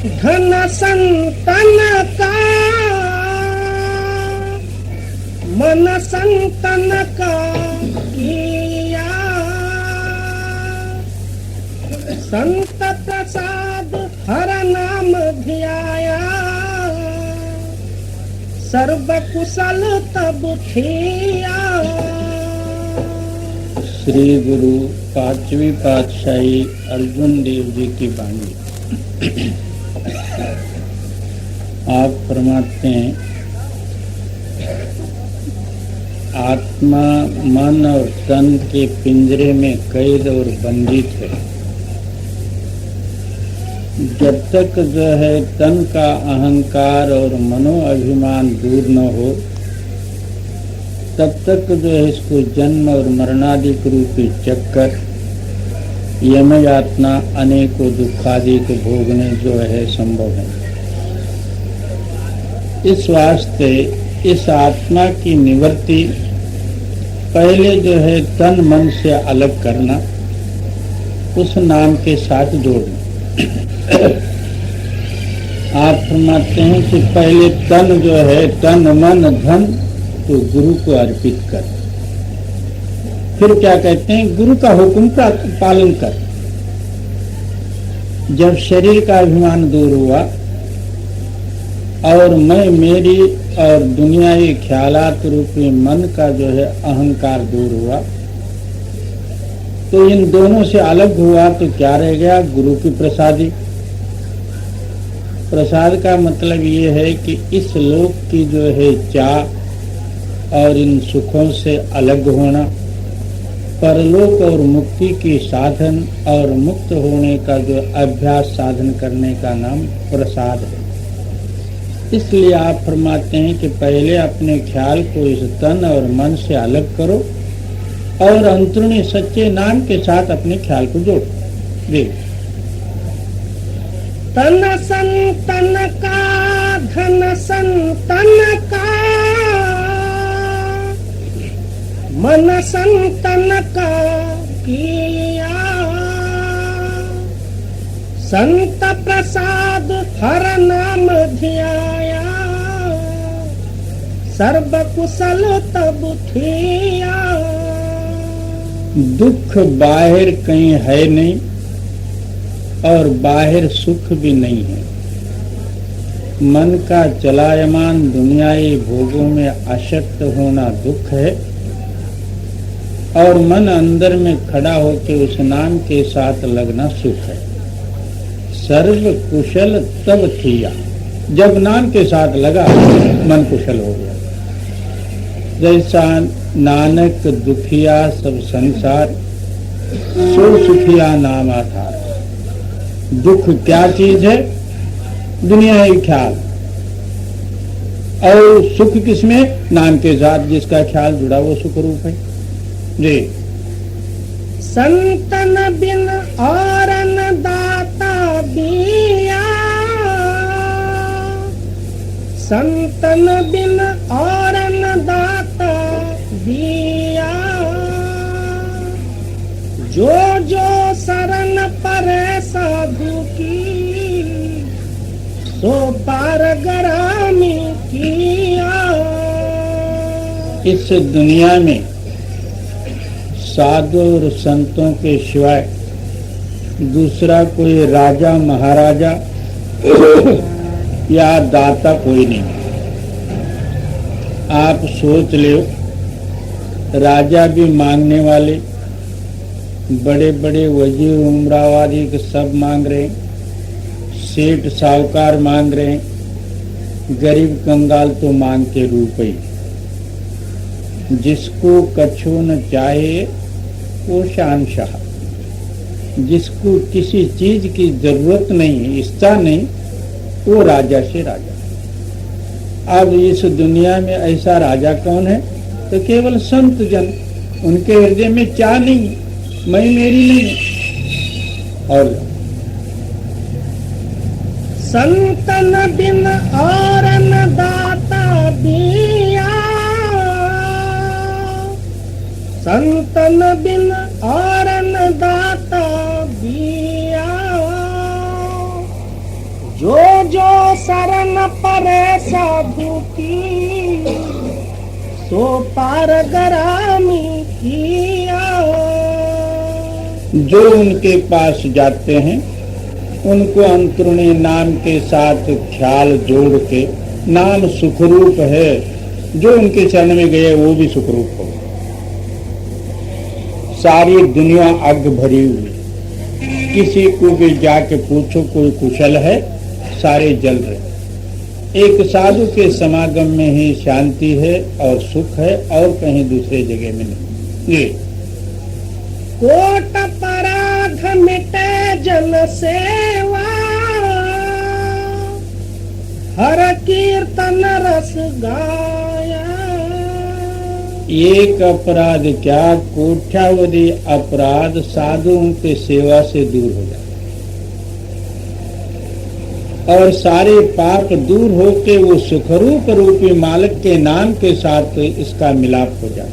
धन संतन का, मन संतन का किया, संत प्रसाद हर नाम ध्याया, सर्व कुशल तब थिया। श्री गुरु पांचवी पातशाही अर्जुन देव जी की वाणी। आप फरमाते हैं, आत्मा मन और तन के पिंजरे में कैद और बंधित है। जब तक जो है तन का अहंकार और मनो अभिमान दूर न हो, तब तक जो है इसको जन्म और मरणादिक रूपी चक्कर, यम यातना, अनेकों दुखादि को भोगने जो है संभव है। इस वास्ते इस आत्मा की निवृत्ति पहले जो है तन मन से अलग करना, उस नाम के साथ जोड़ना। आप फरमाते हैं कि पहले तन जो है तन मन धन तो गुरु को अर्पित कर। फिर क्या कहते हैं, गुरु का हुक्म का पालन कर। जब शरीर का अभिमान दूर हुआ और मैं मेरी और दुनियावी ख्यालात रूपी मन का जो है अहंकार दूर हुआ, तो इन दोनों से अलग हुआ तो क्या रह गया, गुरु की प्रसादी। प्रसाद का मतलब ये है कि इस लोक की जो है चाह और इन सुखों से अलग होना, परलोक और मुक्ति की साधन और मुक्त होने का जो अभ्यास साधन करने का नाम प्रसाद है। इसलिए आप फरमाते हैं कि पहले अपने ख्याल को इस तन और मन से अलग करो और अंतरूणी सच्चे नाम के साथ अपने ख्याल को जोड़ो। तन संतन का, धन संतन का, मन संतन का किया, संत प्रसाद हर नाम ध्याया, सर्व कुशल तब थिया। दुख बाहर कहीं है नहीं और बाहर सुख भी नहीं है। मन का चलायमान दुनियाई भोगों में आसक्त होना दुख है और मन अंदर में खड़ा होकर उस नाम के साथ लगना सुख है। सर्व कुशल तब थिया, जब नाम के साथ लगा मन कुशल हो गया। जैसा नानक दुखिया सब संसार, सो सुखिया नाम आधार। दुख क्या चीज है, दुनिया ही ख्याल, और सुख किसमें, नाम के साथ जिसका ख्याल जुड़ा वो सुख रूप है जी। संतन बिन और न दाता दिया, संतन बिन और न दाता दिया, जो जो शरण परे साधु की, सो पार गरामी किया। इस दुनिया में साधु और संतों के सिवाय दूसरा कोई राजा महाराजा या दाता कोई नहीं। आप सोच लो, राजा भी मांगने वाले, बड़े बड़े वजीर उमरावादी के सब मांग रहे हैं, सेठ साहूकार मांग रहे हैं, गरीब कंगाल तो मांग के रुपये। जिसको कछु न चाहे वो शहंशाह, जिसको किसी चीज की जरूरत नहीं, इच्छा नहीं, वो राजा से राजा। अब इस दुनिया में ऐसा राजा कौन है, तो केवल संत जन। उनके हृदय में चाह नहीं, मैं मेरी नहीं। और संतन बिन और न दाता दिया, संतन बिन और न दाता दिया, जो जो शरण परे साधु की, सो पार गरामी किया। जो उनके पास जाते हैं उनको अंतरुणी नाम के साथ ख्याल जोड़ के, नाम सुखरूप है, जो उनके चरण में गए वो भी सुखरूप हो। सारी दुनिया आग भरी हुई, किसी को भी जाके पूछो कोई कुशल है, सारे जल रहे। एक साधु के समागम में ही शांति है और सुख है, और कहीं दूसरे जगह में नहीं। ये कोट पराध मिटे जन सेवा, हर कीर्तन रस गाया। एक अपराध क्या, कोट्यावधि अपराध साधुओं के सेवा से दूर हो जाए, और सारे पाप दूर होके वो सुखरूप रूपी मालिक के नाम के साथ इसका मिलाप हो जाए।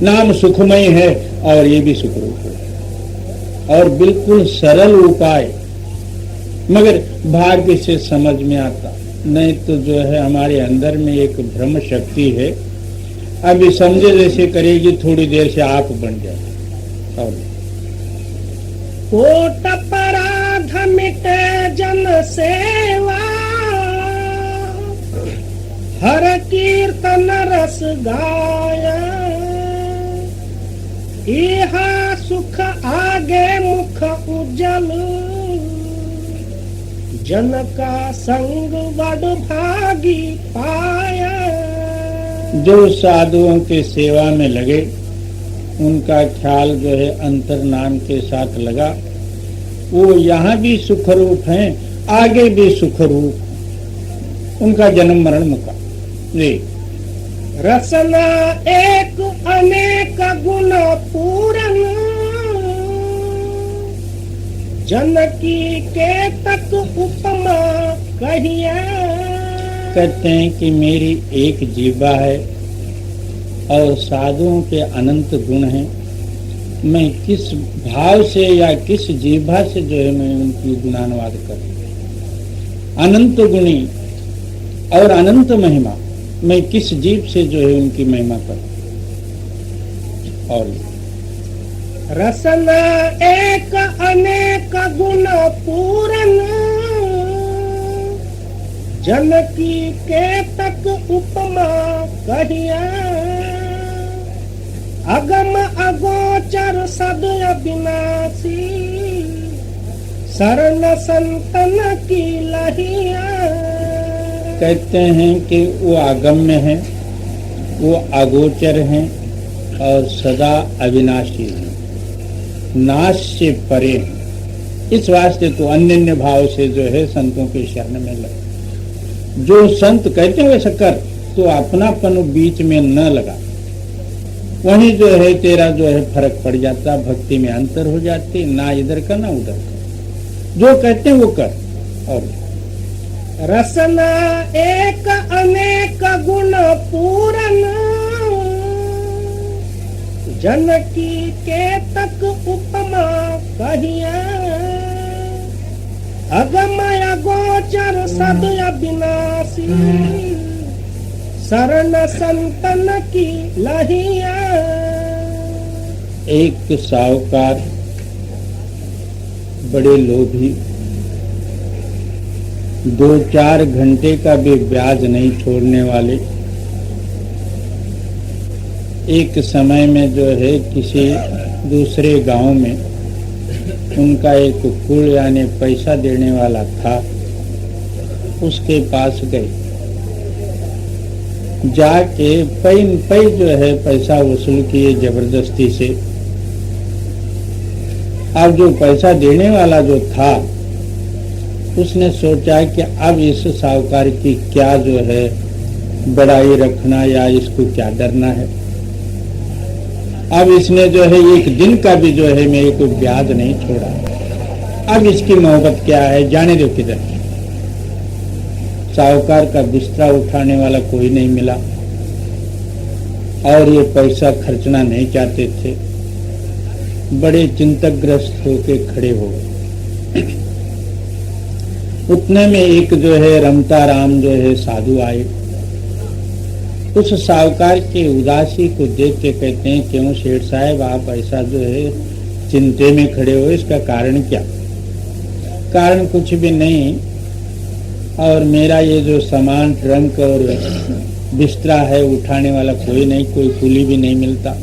नाम सुखमय है और ये भी सुखरूप है, और बिल्कुल सरल उपाय, मगर भाग्य से समझ में आता। नहीं तो जो है हमारे अंदर में एक ब्रह्म शक्ति है, अभी समझे जैसे करेगी, थोड़ी देर से आप बन जाए। और कोट पराध मिटे जन सेवा, हर कीर्तन रस गाया। इहा सुख आगे मुख उज्जल, जन का संग बड़ भागी पाया। जो साधुओं के सेवा में लगे, उनका ख्याल जो है अंतर नाम के साथ लगा, वो यहाँ भी सुखरूप हैं, आगे भी सुखरूप, उनका जन्म मरण मुका। जी, रसना एक अनेक गुण पूरन, जनकी के तक उपमा कहिया। कहते हैं कि मेरी एक जीवा है और साधुओं के अनंत गुण हैं, मैं किस भाव से या किस जीवा से जो है मैं उनकी गुणानुवाद करूं। अनंत गुणी और अनंत महिमा, मैं किस जीव से जो है उनकी महिमा करूं। और रसना एक अनेक गुण पूरन, जनकी के तक उपमा कहिया। अगम अगोचर सद अविनाशी, शरण संतन की लहिया। कहते हैं कि वो अगम्य है, वो अगोचर हैं और सदा अविनाशी हैं, नाश से परे हैं। इस वास्ते तो अन्य भाव से जो है संतों के शरण में लगे। जो संत कहते हैं वैसा कर, तो अपनापन बीच में न लगा, वहीं जो है तेरा जो है फर्क पड़ जाता, भक्ति में अंतर हो जाती, ना इधर का ना उधर का। जो कहते हैं वो कर। और रसना एक अनेक गुण पूरन, जनकी के तक उपमा कहिया। अगमय गोचर सद अविनाशी, शरण संतन की लहिया। एक साहूकार बड़े लोभी, 2-4 घंटे का भी ब्याज नहीं छोड़ने वाले, एक समय में जो है किसी दूसरे गांव में उनका एक कुल यानी पैसा देने वाला था, उसके पास गए। जाके पै जो है पैसा वसूल किए जबरदस्ती से। अब जो पैसा देने वाला जो था, उसने सोचा कि अब इस साहूकार की क्या जो है बड़ाई रखना या इसको क्या डरना है। अब इसने जो है एक दिन का भी जो है मेरे को ब्याज नहीं छोड़ा। अब इसकी मोहब्बत क्या है, जाने दो किधर। साहूकार का बिस्तरा उठाने वाला कोई नहीं मिला और ये पैसा खर्चना नहीं चाहते थे। बड़े चिंतकग्रस्त होके खड़े हो गए। उतने में एक जो है रमता राम जो है साधु आए। उस साहूकार के उदासी को देख के कहते हैं, क्यों सेठ साहब आप ऐसा जो है चिंते में खड़े हो, इसका कारण क्या? कारण कुछ भी नहीं, और मेरा ये जो सामान ट्रंक और बिस्तरा है उठाने वाला कोई नहीं, कोई कुली भी नहीं मिलता।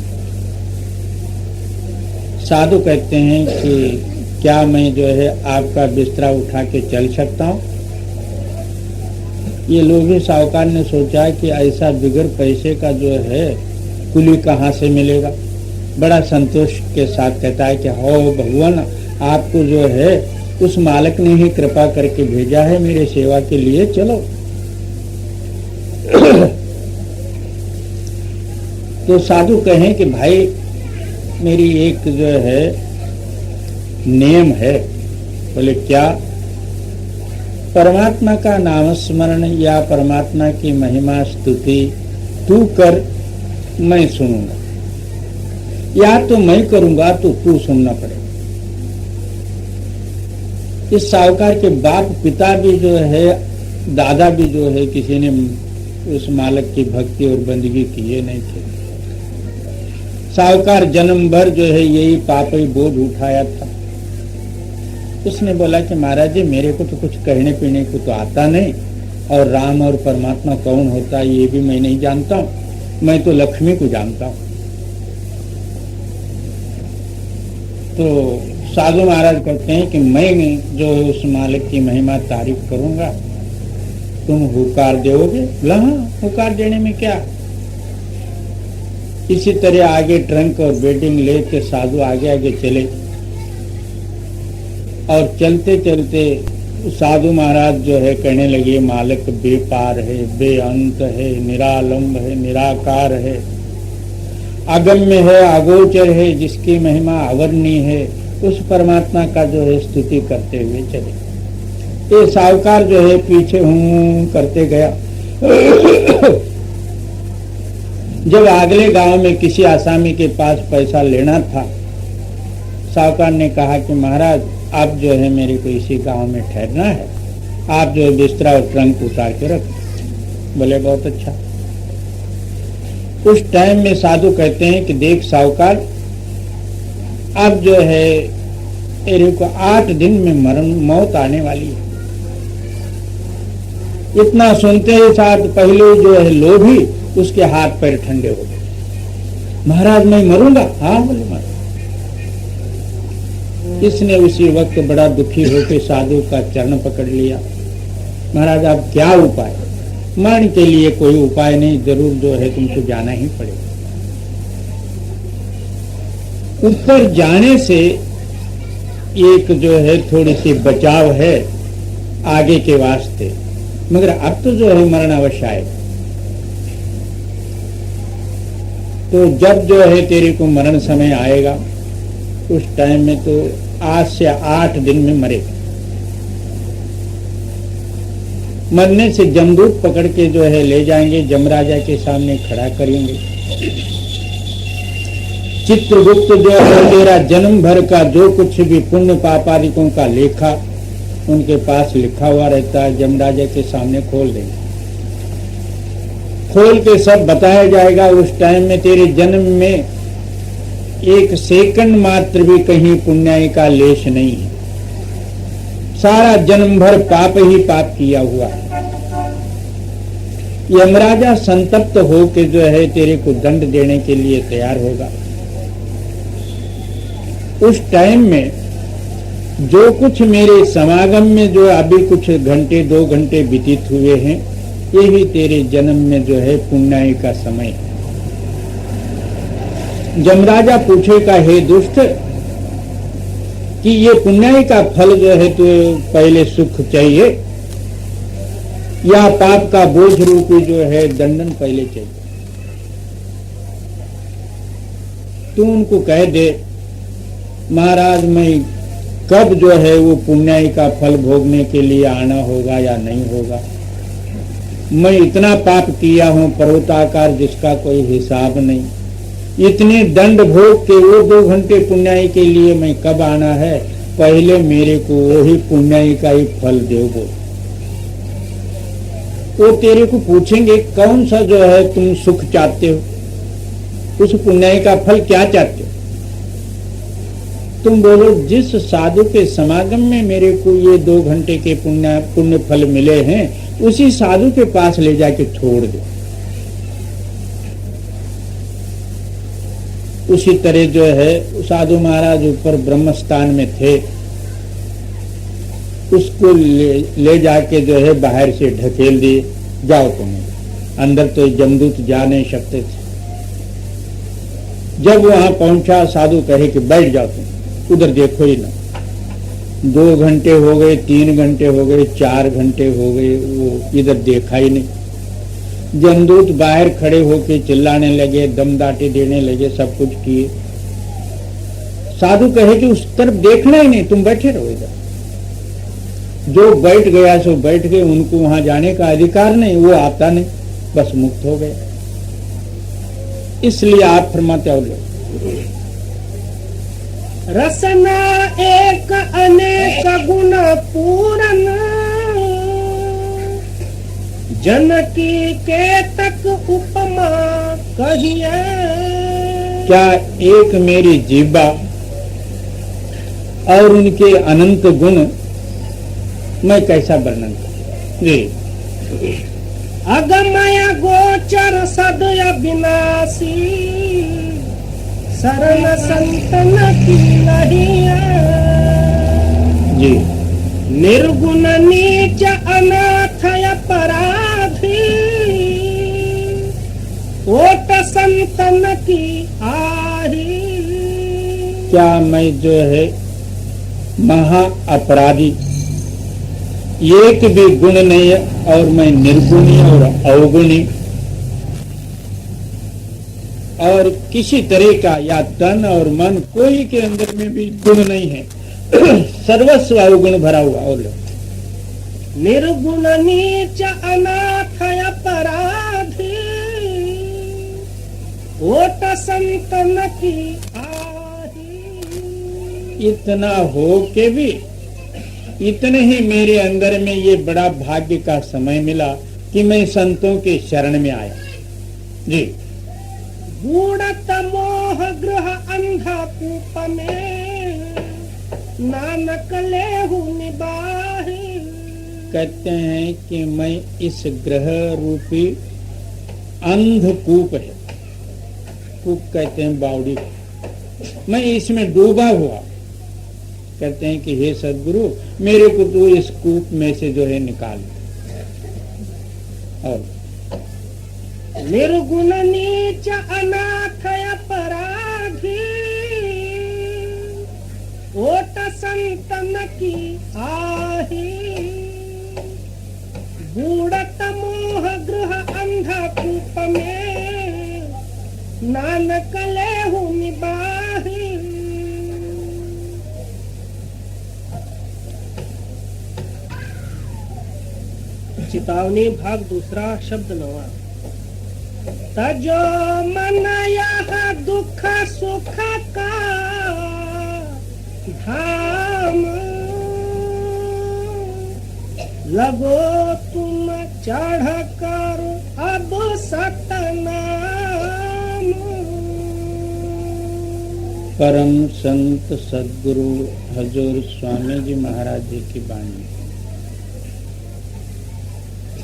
साधु कहते हैं कि क्या मैं जो है आपका बिस्तरा उठा के चल सकता हूँ? ये लोभी साहूकार ने सोचा कि ऐसा बिगर पैसे का जो है कुली कहाँ से मिलेगा। बड़ा संतोष के साथ कहता है कि हो भगवान, आपको जो है उस मालिक ने ही कृपा करके भेजा है मेरे सेवा के लिए, चलो। तो साधु कहें कि भाई मेरी एक जो है नियम है। बोले क्या? परमात्मा का नाम स्मरण या परमात्मा की महिमा स्तुति तू कर, मैं सुनूंगा, या तो मैं करूंगा तो तू सुनना पड़ेगा। इस साहूकार के बाप पिता भी जो है, दादा भी जो है, किसी ने उस मालिक की भक्ति और बंदगी किए नहीं थे। साहूकार जन्म भर जो है यही पापी बोझ उठाया था। उसने बोला कि महाराज जी मेरे को तो कुछ कहने पीने को तो आता नहीं, और राम और परमात्मा कौन होता है ये भी मैं नहीं जानता हूँ, मैं तो लक्ष्मी को जानता हूँ। तो साधु महाराज कहते हैं कि मैं जो है उस मालिक की महिमा तारीफ करूंगा, तुम हुकार दोगे? बोला हाँ, हुकार देने में क्या। इसी तरह आगे ट्रंक और बेडिंग लेके साधु आगे आगे चले, और चलते चलते साधु महाराज जो है कहने लगे मालिक बेपार है, बेअंत है, निरालंब है, निराकार है, अगम्य है, अगोचर है, जिसकी महिमा अवर्णीय है, उस परमात्मा का जो है स्तुति करते हुए चले। ये साहूकार जो है पीछे हूं करते गया। जब अगले गांव में किसी आसामी के पास पैसा लेना था, साहूकार ने कहा कि महाराज आप जो है मेरे को इसी गांव में ठहरना है, आप जो है बिस्तरा और ट्रंक उतार के रख। बोले बहुत अच्छा। उस टाइम में साधु कहते हैं कि देख साहूकार, अब जो है तेरे को 8 दिन में मौत आने वाली है। इतना सुनते ही साथ पहले जो है लोभी उसके हाथ पैर ठंडे हो गए। महाराज मैं मरूंगा? हाँ बोले महाराज। इसने उसी वक्त बड़ा दुखी होकर साधु का चरण पकड़ लिया। महाराज आप क्या उपाय? मरण के लिए कोई उपाय नहीं, जरूर जो है तुमको जाना ही पड़ेगा। ऊपर जाने से एक जो है थोड़ी सी बचाव है आगे के वास्ते, मगर अब तो जो है मरण अवश्य आएगा। तो जब जो है तेरे को मरण समय आएगा उस टाइम में तो आज से 8 दिन में मरेगा। मरने से जमदूत पकड़ के जो है ले जाएंगे, जमराजा के सामने खड़ा करेंगे। चित्रगुप्त जो है तेरा जन्म भर का जो कुछ भी पुण्य पापादिकों का लेखा उनके पास लिखा हुआ रहता है, जमराजा के सामने खोल देंगे। खोल के सब बताया जाएगा। उस टाइम में तेरे जन्म में 1 सेकंड मात्र भी कहीं पुण्याई का लेश नहीं है, सारा जन्म भर पाप ही पाप किया हुआ है। यमराजा संतप्त हो के जो है तेरे को दंड देने के लिए तैयार होगा। उस टाइम में जो कुछ मेरे समागम में जो अभी कुछ घंटे 2 घंटे व्यतीत हुए हैं, यही तेरे जन्म में जो है पुण्याई का समय है। जमराजा पूछेगा हे दुष्ट कि ये पुण्याई का फल जो है तो पहले सुख चाहिए या पाप का बोझ रूपी जो है दंडन पहले चाहिए? तू उनको कह दे महाराज मैं कब जो है वो पुण्याई का फल भोगने के लिए आना होगा या नहीं होगा। मैं इतना पाप किया हूं पर्वताकार जिसका कोई हिसाब नहीं। इतने दंड भोग के वो 2 घंटे पुण्याई के लिए मैं कब आना है, पहले मेरे को वही पुण्य का ही फल दो बोल। वो तेरे को पूछेंगे कौन सा जो है तुम सुख चाहते हो, उस पुण्य का फल क्या चाहते हो? तुम बोलो जिस साधु के समागम में मेरे को ये 2 घंटे के पुण्य फल मिले हैं, उसी साधु के पास ले जाके छोड़ दो। उसी तरह जो है साधु महाराज ऊपर ब्रह्म स्थान में थे, उसको ले जाके जो है बाहर से ढकेल दिए, जाओ तुम अंदर, तो जमदूत जा नहीं सकते थे। जब वहां पहुंचा साधु कहे कि बैठ जाओ तुम, उधर देखो ही ना। 2 घंटे हो गए, 3 घंटे हो गए, 4 घंटे हो गए, वो इधर देखा ही नहीं। जमदूत बाहर खड़े होके चिल्लाने लगे, दमदाटे देने लगे, सब कुछ किए। साधु कहे कि उस तरफ देखना ही नहीं, तुम बैठे रहो इधर। जो बैठ गया सो बैठ गए, उनको वहां जाने का अधिकार नहीं, वो आता नहीं, बस मुक्त हो गए। इसलिए आप फरमाते हो रसना एक अनेक गुण पूरन, जनकी के तक उपमा कहिए। क्या एक मेरी जीवा और उनके अनंत गुण मैं कैसा वर्णन करूं? जी, अगमय गोचर सदय विनाशी, शरण संतन की लहिया। जी, निर्गुण नीच अनाथ अपराधी, ओट संतन की आही। क्या मैं जो है महा अपराधी, एक भी गुण नहीं है, और मैं निर्गुणी और अवगुणी, और किसी तरह का या तन और मन कोई के अंदर में भी गुण नहीं है, सर्वस्व अवगुण भरा हुआ। और निर्गुण नीच अनाथ अपराधी, ओट संतन की आही। इतना हो के भी इतने ही मेरे अंदर में ये बड़ा भाग्य का समय मिला कि मैं संतों के शरण में आया। जी, गूढ़त मोह गृह अंधकूप में, नानक लेहु निबाही। कहते हैं कि मैं इस ग्रह रूपी अंधकूप है, कूप कहते हैं बावड़ी, मैं इसमें डूबा हुआ। कहते हैं कि हे सदगुरु, मेरे को तो इस कूप में से जो है निकाल। और निर्गुण नीच अनाथ अपराधी, ओट संतन की आही। गूढ़त मोह गृह अंधकूप में, नानक लेहु निबाही। चेतावनी भाग दूसरा, शब्द 9। तजो मन यह दुख सुख का धाम, लगो तुम चढ़ कर अब सतनाम। परम संत सदगुरु हजूर स्वामी जी महाराज जी की वाणी।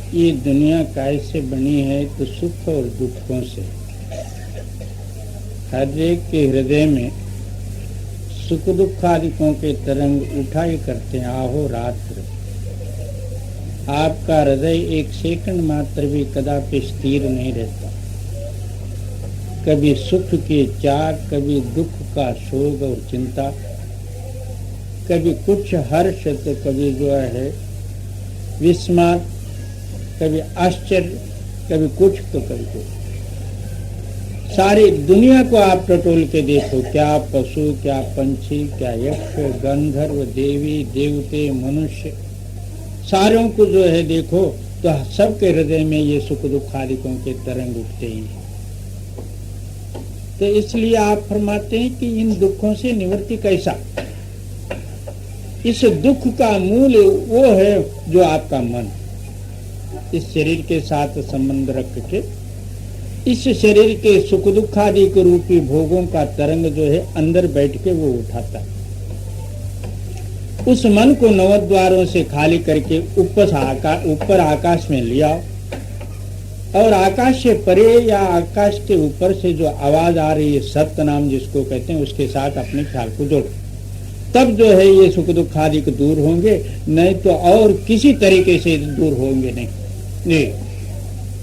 ये दुनिया कैसे बनी है? तो सुख और दुखों से। हर एक के हृदय में सुख दुखादिकों के तरंग उठाई करते हैं आहो रात्र। आपका हृदय एक सेकंड मात्र भी कदापि स्थिर नहीं रहता। कभी सुख की चाह, कभी दुख का शोक और चिंता, कभी कुछ हर्ष तो कभी जो है विस्मात, कभी आश्चर्य, कभी कुछ तो कभी कुछ। सारी दुनिया को आप टटोल के देखो, क्या पशु, क्या पंछी, क्या यक्ष, गंधर्व, देवी देवते, मनुष्य, सारों को जो है देखो तो सबके हृदय में ये सुख दुखादिकों के तरंग उठते ही हैं। तो इसलिए आप फरमाते हैं कि इन दुखों से निवृत्ति कैसा? इस दुख का मूल वो है जो आपका मन, इस शरीर के साथ संबंध रख के इस शरीर के सुख दुख आदि के रूपी भोगों का तरंग जो है अंदर बैठ के वो उठाता है। उस मन को नवद्वारों से खाली करके ऊपर आकाश में लिया और आकाश से परे या आकाश के ऊपर से जो आवाज आ रही है सत्य नाम जिसको कहते हैं, उसके साथ अपने ख्याल को जोड़ो, तब जो है ये सुख दुख आदि के दूर होंगे, नहीं तो और किसी तरीके से दूर होंगे नहीं।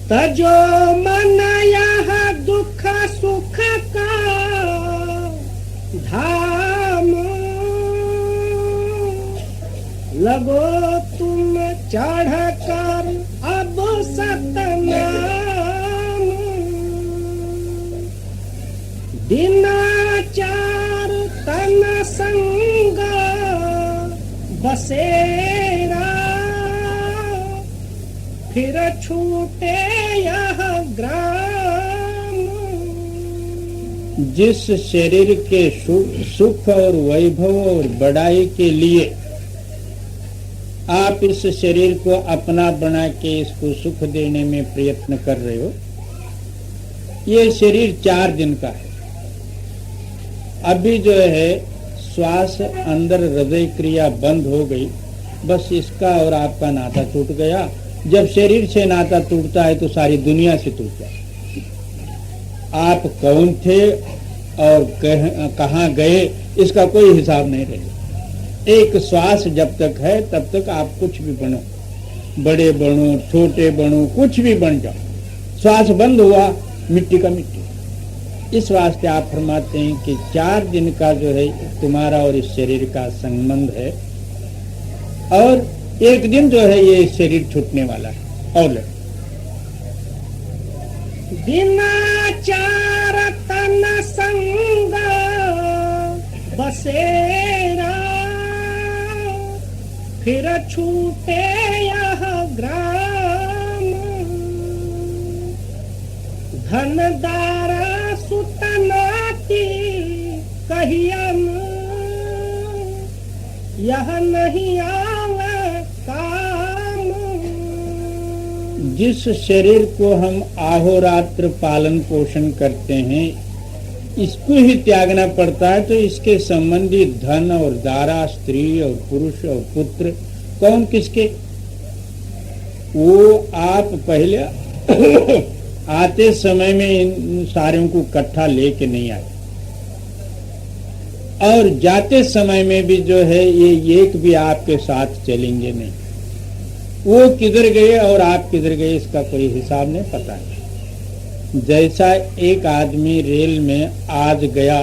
तजो मन यह दुख सुख का धाम, लगो तुम चढ़ कर अब सतनाम, दिनाचार तन संग बसेरा, फिर छूटे यह ग्राम। जिस शरीर के सुख और वैभव और बड़ाई के लिए आप इस शरीर को अपना बना के इसको सुख देने में प्रयत्न कर रहे हो, ये शरीर 4 दिन का है। अभी जो है श्वास अंदर हृदय क्रिया बंद हो गई, बस इसका और आपका नाता टूट गया। जब शरीर से नाता टूटता है तो सारी दुनिया से टूट जाए। आप कौन थे और कहाँ गए इसका कोई हिसाब नहीं रहेगा। एक श्वास जब तक है तब तक आप कुछ भी बनो, बड़े बनो छोटे बनो, कुछ भी बन जाओ। श्वास बंद हुआ मिट्टी का मिट्टी। इस वास्ते आप फरमाते हैं कि 4 दिन का जो है तुम्हारा और इस शरीर का संबंध है और एक दिन जो है ये शरीर छूटने वाला है। और दिनाचार तन संग बसेरा, फिर छूटे यह ग्राम, धनदारा सुतनाती कहियन, यह नहीं आवे काम। जिस शरीर को हम अहोरात्र पालन पोषण करते हैं इसको ही त्यागना पड़ता है, तो इसके संबंधी धन और दारा, स्त्री और पुरुष और पुत्र कौन किसके, वो आप पहले आते समय में इन सारों को इकट्ठा लेके नहीं आए और जाते समय में भी जो है ये एक भी आपके साथ चलेंगे नहीं। वो किधर गए और आप किधर गए इसका कोई हिसाब नहीं पता है। जैसा एक आदमी रेल में आज गया,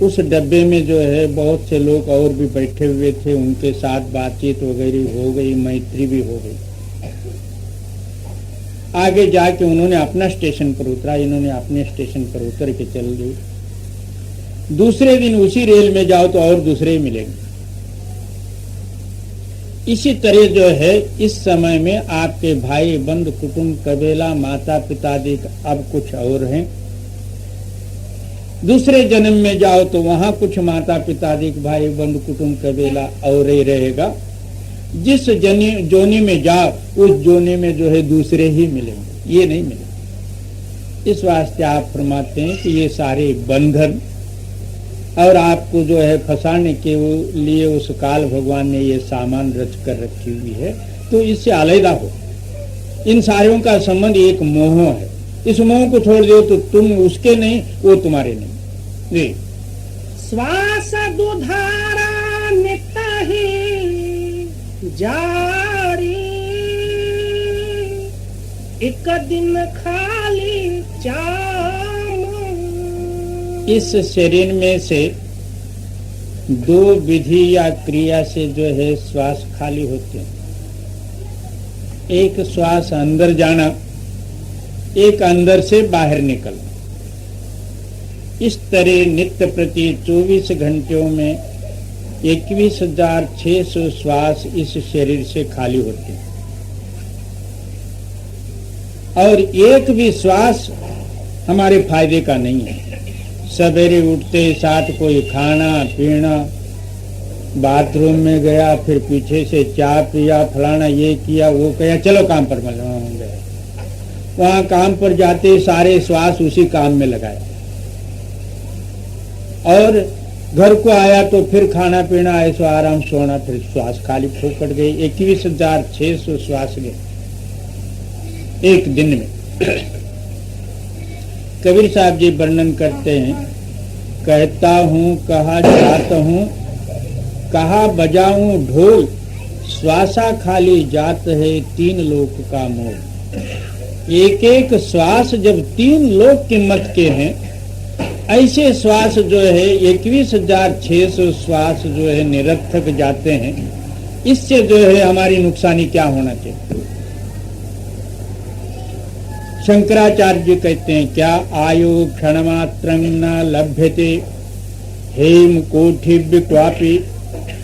उस डब्बे में जो है बहुत से लोग और भी बैठे हुए थे, उनके साथ बातचीत वगैरह हो गई, मैत्री भी हो गई। आगे जाके उन्होंने अपना स्टेशन पर उतरा, इन्होंने अपने स्टेशन पर उतर के चल गए। दूसरे दिन उसी रेल में जाओ तो और दूसरे मिलेंगे। इसी तरह जो है इस समय में आपके भाई बंधु कुटुंब कबीला माता पिता आदि अब कुछ और हैं। दूसरे जन्म में जाओ तो वहां कुछ माता पिता आदि भाई बंधु कुटुंब कबीला और ही रहेगा। जिस जोनी में जाओ उस जोनी में जो है दूसरे ही मिलेंगे, ये नहीं मिलेंगे। इस वास्ते आप फरमाते हैं कि ये सारे बंधन और आपको जो है फंसाने के लिए उस काल भगवान ने ये सामान रच कर रखी हुई है, तो इससे अलहदा हो। इन सारों का संबंध एक मोह है। इस मोह को छोड़ दो तो तुम उसके नहीं, वो तुम्हारे नहीं। जी श्वास दुधारा नित ही जारी, एक दिन खाली चाम। इस शरीर में से 2 विधि या क्रिया से जो है श्वास खाली होते हैं। एक श्वास अंदर जाना, एक अंदर से बाहर निकलना। इस तरह नित्य प्रति 24 घंटों में 21,600 श्वास इस शरीर से खाली होते हैं और एक भी श्वास हमारे फायदे का नहीं है। सवेरे उठते साथ कोई खाना पीना बाथरूम में गया, फिर पीछे से चाय पिया, फलाना ये किया वो किया, चलो काम पर गए। वहां काम पर जाते सारे श्वास उसी काम में लगाए, और घर को आया तो फिर खाना पीना, ऐसा आराम, सोना, फिर श्वास खाली फोकट गई। 21,600 श्वास गए एक दिन में। कबीर साहब जी वर्णन करते हैं, कहता हूँ कहा जाता हूँ, कहा बजाऊं ढोल, श्वासा खाली जात है 3 लोक का मोल। एक एक श्वास जब 3 लोक कीमत के हैं, ऐसे श्वास जो है 21,600 श्वास जो है निरर्थक जाते हैं। इससे जो है हमारी नुकसानी क्या होना चाहिए? शंकराचार्य जी कहते हैं, क्या आयु क्षणमात्रं न लभ्यते हेम कोठिव्यक्वापि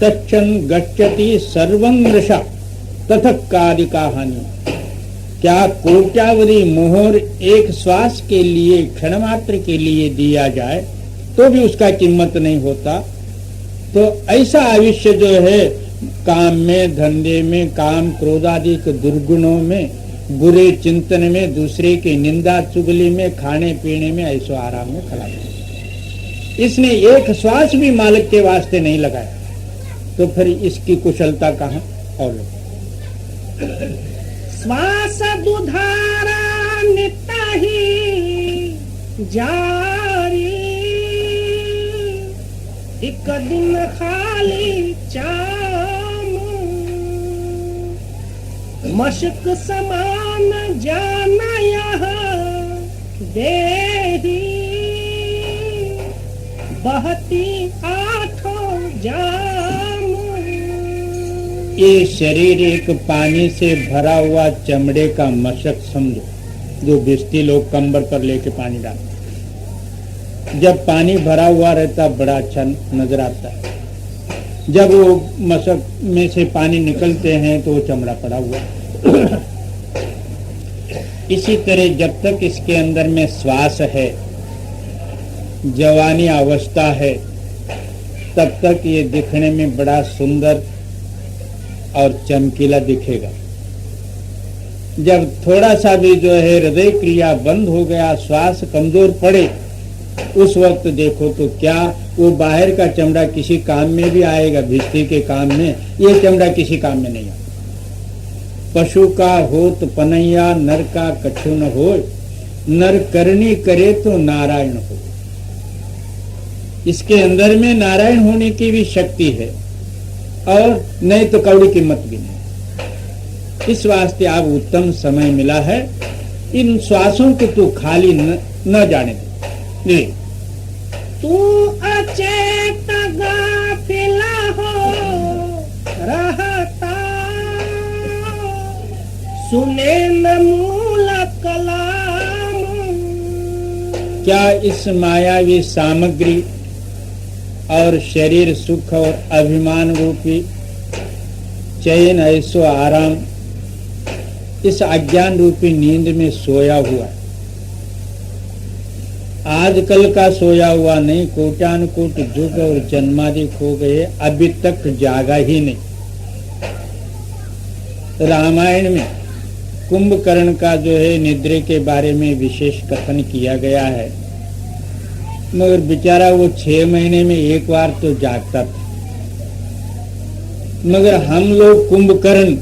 तच्छन गच्छति सर्वं नृषा तथक्कादिका हानि। क्या कोट्यावधि मोहर एक श्वास के लिए, क्षण मात्र के लिए दिया जाए तो भी उसका कीमत नहीं होता, तो ऐसा आयुष्य जो है काम में, धंधे में, काम क्रोध आदि के दुर्गुणों में, बुरे चिंतन में, दूसरे की निंदा चुगली में, खाने पीने में, ऐसो आराम में खराब है। इसने एक श्वास भी मालिक के वास्ते नहीं लगाया, तो फिर इसकी कुशलता कहाँ? और श्वास दुधारा निताहि जारी, एक दिन खाली चाम, मशक समान जाना यहाँ देही, बहती आठों जाम। ये शरीर एक पानी से भरा हुआ चमड़े का मशक समझो, जो भिश्ती लोग कंबर पर लेके पानी डालते। जब पानी भरा हुआ रहता बड़ा अच्छा नजर आता है, जब वो मशक में से पानी निकलते हैं तो वो चमड़ा पड़ा हुआ। इसी तरह जब तक इसके अंदर में श्वास है, जवानी अवस्था है, तब तक ये दिखने में बड़ा सुंदर और चमकीला दिखेगा। जब थोड़ा सा भी जो है हृदय क्रिया बंद हो गया, श्वास कमजोर पड़े, उस वक्त देखो तो क्या वो बाहर का चमड़ा किसी काम में भी आएगा? भिश्ती के काम में ये चमड़ा किसी काम में नहीं आता। पशु का हो तो पनैया, नर का कछु न हो, नर करनी करे तो नारायण हो। इसके अंदर में नारायण होने की भी शक्ति है, और नहीं तो कौड़ी कीमत भी नहीं। इस वास्ते आप उत्तम समय मिला है, इन श्वासों को तू खाली न जाने दे। तू अचेत गाफिला हो रहता, सुने न मूल कलाम। क्या इस मायावी सामग्री और शरीर सुख और अभिमान रूपी चैन, ऐसो आराम इस अज्ञान रूपी नींद में सोया हुआ है? आजकल का सोया हुआ नहीं, कोटानुकोट युग और जन्मादि हो गए, अभी तक जागा ही नहीं। रामायण में कुंभकर्ण का जो है निद्रे के बारे में विशेष कथन किया गया है, मगर बेचारा वो 6 महीने में एक बार तो जागता था। मगर हम लोग कुंभकर्ण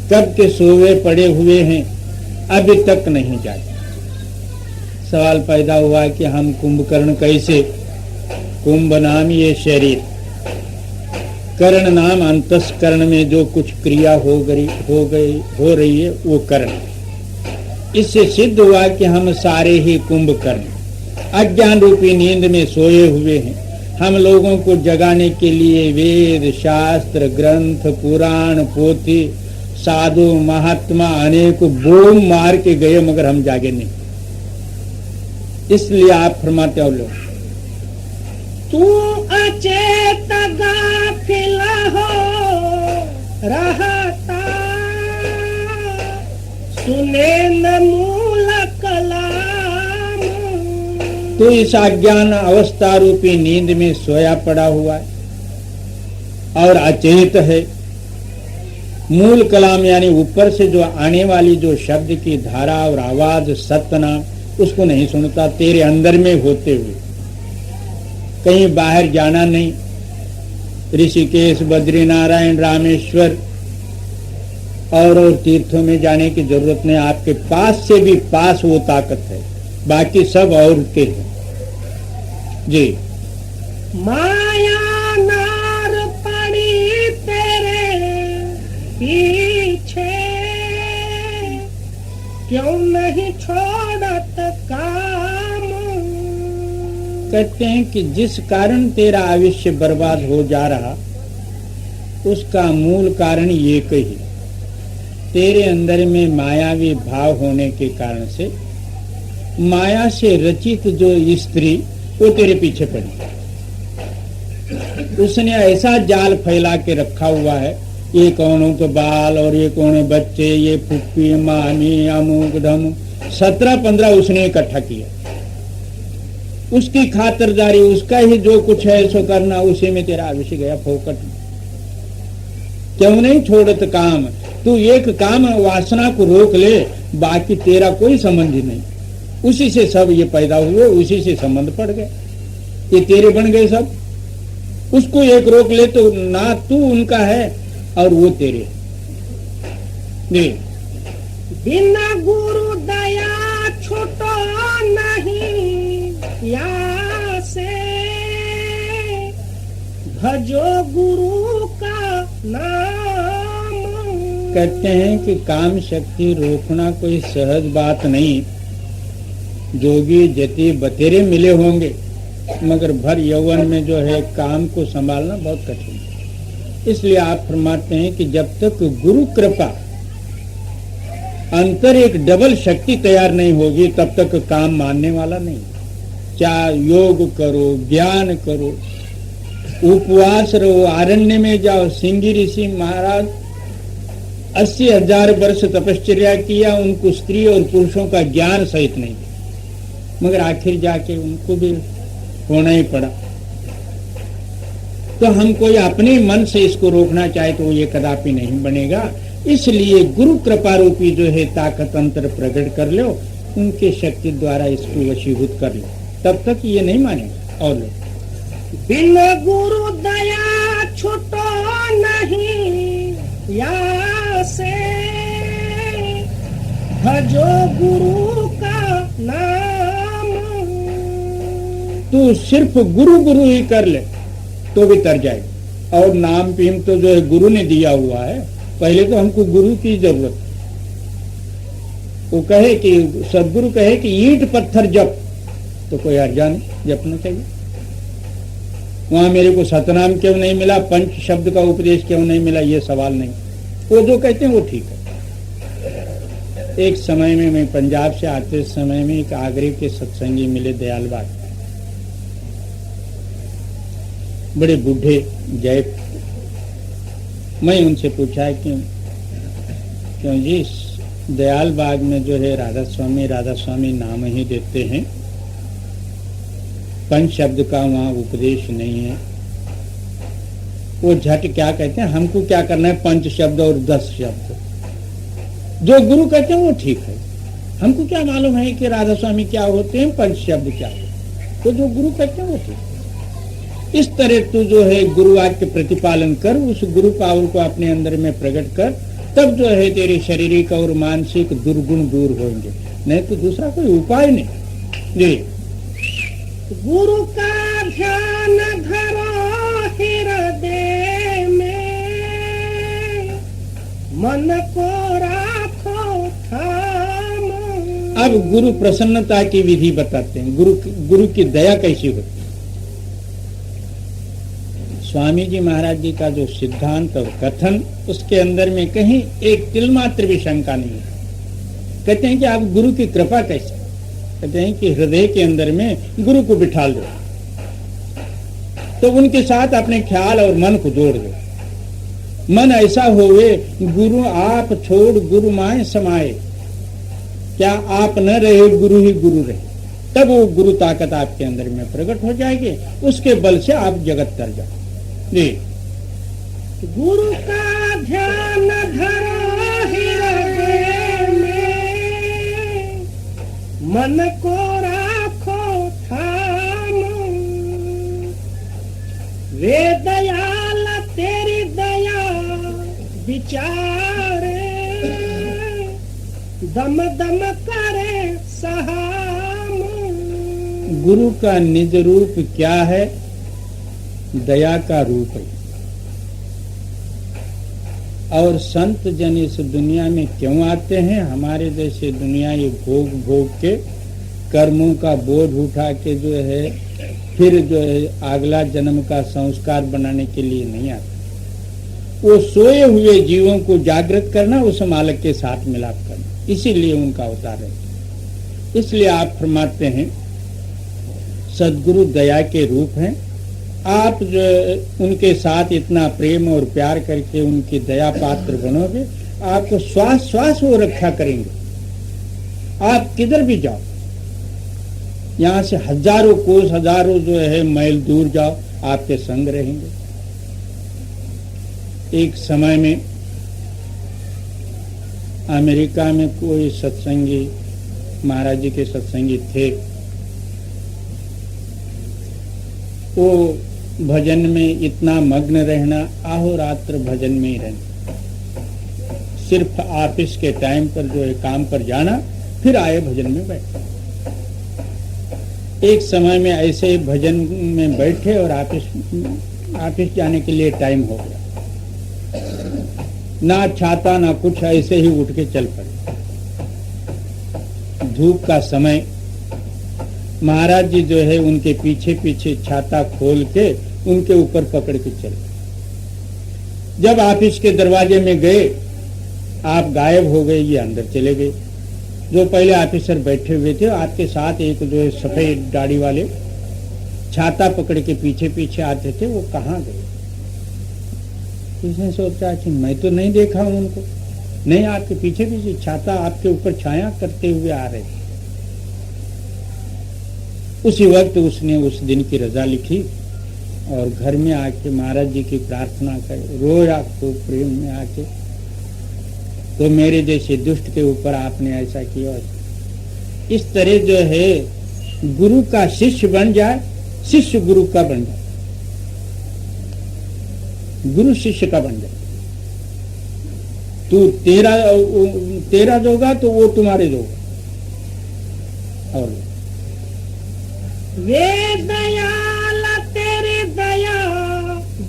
कब के सोए पड़े हुए हैं, अभी तक नहीं जागे। सवाल पैदा हुआ कि हम कुंभकर्ण कैसे? कुंभ नाम ये शरीर, कर्ण नाम अंतस्करण में जो कुछ क्रिया हो रही है वो कर्ण। इससे सिद्ध हुआ कि हम सारे ही कुंभकर्ण अज्ञान रूपी नींद में सोए हुए हैं। हम लोगों को जगाने के लिए वेद, शास्त्र, ग्रंथ, पुराण, पोथी, साधु, महात्मा अनेक बूम मार के गए, मगर हम जागे नहीं। इसलिए आप फरमाते हो लोग, तू अचेत गाफिला हो रहता, सुने न मूल कलाम। तो इस अज्ञान अवस्था रूपी नींद में सोया पड़ा हुआ है। और अचेत है। मूल कलाम यानी ऊपर से जो आने वाली जो शब्द की धारा और आवाज सतना, उसको नहीं सुनता, तेरे अंदर में होते हुए। कहीं बाहर जाना नहीं, ऋषिकेश, बद्रीनारायण, रामेश्वर और तीर्थों में जाने की जरूरत नहीं। आपके पास से भी पास वो ताकत है, बाकी सब और के हैं जी। माया नार पड़ी तेरे पीछे, क्यों नहीं छोड़त काम। कहते हैं कि जिस कारण तेरा आयुष्य बर्बाद हो जा रहा, उसका मूल कारण ये कही, तेरे अंदर में मायावी भाव होने के कारण से माया से रचित जो स्त्री वो तेरे पीछे पड़ी। उसने ऐसा जाल फैला के रखा हुआ है, ये कौन तो बाल और ये कौन बच्चे, ये फुप्पी, मामी, अमुक धमुक, 17-15 उसने इकट्ठा किया। उसकी खातिरदारी, उसका ही जो कुछ है सो करना, उसी में तेरा आयुष्य गया फोकट। क्यों नहीं छोड़त काम, तू एक काम वासना को रोक ले, बाकी तेरा कोई संबंध ही नहीं। उसी से सब ये पैदा हुए, उसी से संबंध पड़ गए, ये तेरे बन गए सब। उसको एक रोक ले तो ना तू उनका है और वो तेरे। बिना गुरु दया छूटो नहीं या से, भजो गुरु का नाम। कहते हैं कि काम शक्ति रोकना कोई सहज बात नहीं। जोगी जति बतेरे मिले होंगे, मगर भर यौवन में जो है काम को संभालना बहुत कठिन है। इसलिए आप फरमाते हैं कि जब तक गुरु कृपा अंतर एक डबल शक्ति तैयार नहीं होगी, तब तक काम मानने वाला नहीं। चाहे योग करो, ज्ञान करो, उपवास रहो, आरण्य में जाओ। सिंगी ऋषि महाराज 80,000 वर्ष तपश्चर्या किया, उनको स्त्री और पुरुषों का ज्ञान सहित नहीं, मगर आखिर जाके उनको भी होना ही पड़ा। तो हम कोई अपने मन से इसको रोकना चाहे तो ये कदापि नहीं बनेगा। इसलिए गुरु कृपा रूपी जो है ताकत अंतर प्रकट कर लो, उनके शक्ति द्वारा इसको वशीभूत कर लो, तब तक ये नहीं मानेगा। और बिना गुरु दया छूटो नहीं या से, भजो गुरु का नाम। तू सिर्फ गुरु गुरु ही कर ले तो भी तर जाएगा। और नाम पीम तो जो है गुरु ने दिया हुआ है, पहले तो हमको गुरु की जरूरत। वो कहे कि सदगुरु कहे कि ईंट पत्थर जप, तो कोई अर्जा नहीं जपना चाहिए। वहां मेरे को सतनाम क्यों नहीं मिला, पंच शब्द का उपदेश क्यों नहीं मिला, ये सवाल नहीं। वो जो कहते हैं वो ठीक है। एक समय में मैं पंजाब से आते समय में एक आगरे के सत्संगी मिले, दयाल बाग, बड़े बूढ़े जय। मैं उनसे पूछा क्यों जी दयाल बाग में जो है राधा स्वामी नाम ही देते हैं, पंच शब्द का वहां उपदेश नहीं है। वो झट क्या कहते हैं, हमको क्या करना है, पंच शब्द और 10 शब्द। जो गुरु कहते हैं वो ठीक है, हमको क्या मालूम है कि राधा स्वामी क्या होते हैं, पंच शब्द क्या होते हैं। तो जो गुरु कहते हैं वो ठीक है। इस तरह तू जो है गुरु वाक्य प्रतिपालन कर, उस गुरु पावर को अपने अंदर में प्रकट कर, तब जो है तेरे शारीरिक और मानसिक दुर्गुण दूर होंगे, नहीं तो दूसरा कोई उपाय नहीं जी। गुरु का ध्यान धरो हृदय में, मन को राखो थाम। अब गुरु प्रसन्नता की विधि बताते हैं, गुरु की दया कैसी होती है। स्वामी जी महाराज जी का जो सिद्धांत और कथन, उसके अंदर में कहीं एक तिल मात्र भी शंका नहीं है। कहते हैं कि आप गुरु की कृपा कैसे, कहते हैं कि हृदय के अंदर में गुरु को बिठा दो, तो उनके साथ अपने ख्याल और मन को जोड़ दो। मन ऐसा होवे गुरु आप छोड़ गुरु माए समाए, क्या आप न रहे गुरु ही गुरु रहे, तब वो गुरु ताकत आपके अंदर में प्रकट हो जाएगी। उसके बल से आप जगत तर जाओ जी। गुरु का ध्यान धरो हृदय में, मन को राखो थाम। वे दयाल तेरी दया विचारे, दम दम करे सहाम। गुरु का निज रूप क्या है? दया का रूप है। और संत जन इस दुनिया में क्यों आते हैं? हमारे जैसे दुनिया ये भोग भोग के कर्मों का बोझ उठा के जो है फिर जो है अगला जन्म का संस्कार बनाने के लिए नहीं आते। वो सोए हुए जीवों को जागृत करना, उस मालिक के साथ मिलाप करना, इसीलिए उनका अवतार है। इसलिए आप फरमाते हैं सद्गुरु दया के रूप हैं। आप जो उनके साथ इतना प्रेम और प्यार करके उनकी दया पात्र बनोगे, आपको श्वास श्वास वो रक्षा करेंगे। आप किधर भी जाओ, यहाँ से हजारों कोस हजारों जो है मैल दूर जाओ, आपके संग रहेंगे। एक समय में अमेरिका में कोई सत्संगी, महाराज जी के सत्संगी थे, वो भजन में इतना मग्न रहना, अहोरात्र भजन में ही रहना। सिर्फ ऑफिस के टाइम पर जो है काम पर जाना, फिर आए भजन में बैठे। एक समय में ऐसे भजन में बैठे और ऑफिस जाने के लिए टाइम हो गया, ना छाता ना कुछ, ऐसे ही उठ के चल पड़े। धूप का समय, महाराज जी जो है उनके पीछे पीछे छाता खोल के उनके ऊपर पकड़ के चले। जब ऑफिस के दरवाजे में गए, आप गायब हो गए, ये अंदर चले गए। जो पहले ऑफिसर बैठे हुए थे, आपके साथ एक जो है सफेद दाढ़ी वाले छाता पकड़ के पीछे पीछे आते थे, वो कहाँ गए? इसने सोचा कि मैं तो नहीं देखा हूं उनको। नहीं, आपके पीछे पीछे छाता आपके ऊपर छाया करते हुए आ रहे थे। उसी वक्त उसने उस दिन की रजा लिखी और घर में आके महाराज जी की प्रार्थना कर रोया खूब प्रेम में आके, तो मेरे जैसे दुष्ट के ऊपर आपने ऐसा किया। इस तरह जो है गुरु का शिष्य बन जाए, शिष्य गुरु का बन जाए, गुरु शिष्य का बन जाए। तू तेरा जोगा तो वो तुम्हारे जोगा। और वे दयाल तेरी दया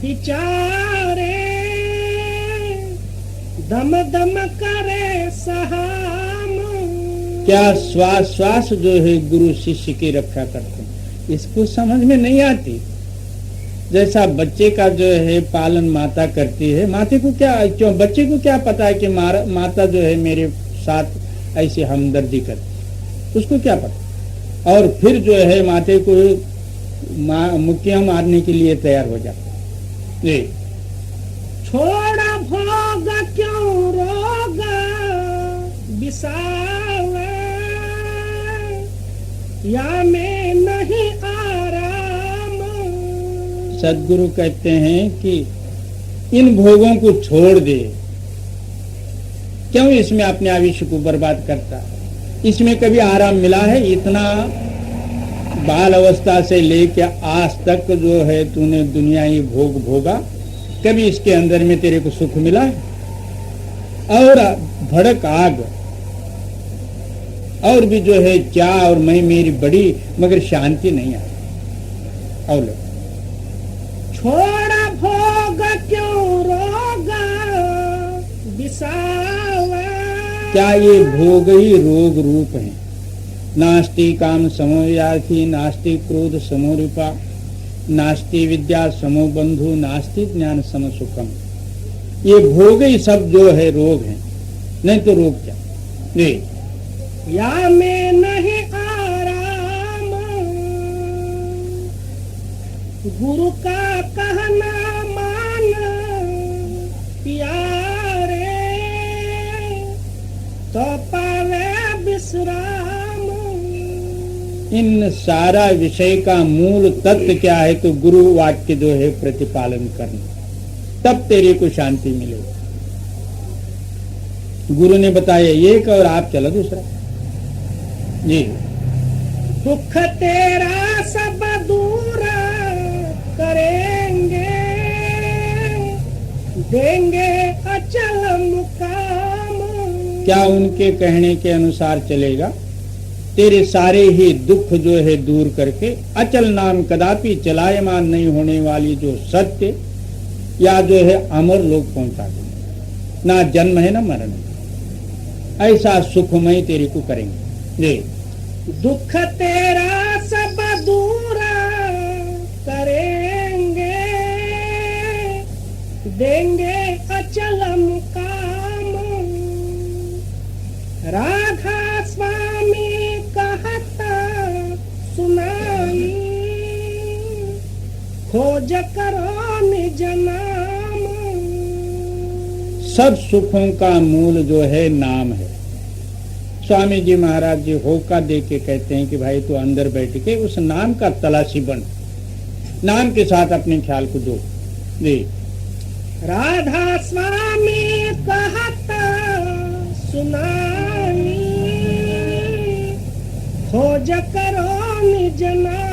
विचारे, दम दम करे सहाम। क्या श्वास श्वास जो है गुरु शिष्य की रक्षा करते हैं, इसको समझ में नहीं आती। जैसा बच्चे का जो है पालन माता करती है, माता को क्या, क्यों बच्चे को क्या पता है कि माता जो है मेरे साथ ऐसी हमदर्दी करती, उसको क्या पता। और फिर जो है माते को मुक्कियां मारने के लिए तैयार हो जाते। छोड़ा भोग क्यों रोग बिसावे, या में नहीं आराम। सदगुरु कहते हैं कि इन भोगों को छोड़ दे। क्यों इसमें अपने आयुष्य को बर्बाद करता है? इसमें कभी आराम मिला है? इतना बाल अवस्था से लेकर आज तक जो है तूने दुनियाई भोग भोगा, कभी इसके अंदर में तेरे को सुख मिला है? और भड़क आग, और भी जो है क्या और मैं मेरी बड़ी, मगर शांति नहीं आई। और छोड़ा भोग क्यों रोग बिसावे, क्या ये भोग ही रोग रूप है? नास्ति काम समोयार्थी, नास्ति क्रोध समोरिपा, नास्ति विद्या समो बंधु, नास्ति ज्ञान सम सुखम। ये भोग ही सब जो है रोग है, नहीं तो रोग क्या? नहीं, या में नहीं आराम। गुरु का कहना मान प्यारे, तो पावे विश्राम। इन सारा विषय का मूल तत्व क्या है? तो गुरु वाक्य जो है प्रतिपालन करना। तब तेरे को शांति मिलेगी। गुरु ने बताया एक और आप चलो दूसरा जी। दुख तेरा सब दूर करेंगे, देंगे अचल मुकाम। क्या उनके कहने के अनुसार चलेगा? तेरे सारे ही दुख जो है दूर करके अचल नाम कदापि चलायमान नहीं होने वाली जो सत्य या जो है अमर लोक पहुंचा देंगे। ना जन्म है ना मरण है, ऐसा सुखमय तेरे को करेंगे जी। दुख तेरा सब दूर करेंगे, देंगे अचल मुकाम। राधा स्वामी कहता सुनाई, खोज करो निज नाम। सब सुखों का मूल जो है नाम है। स्वामी जी महाराज जी होका दे के कहते हैं कि भाई तू अंदर बैठ के उस नाम का तलाशी बन, नाम के साथ अपने ख्याल को दो जी। राधा स्वामी कहता सुनाई, खोज करो निज नाम।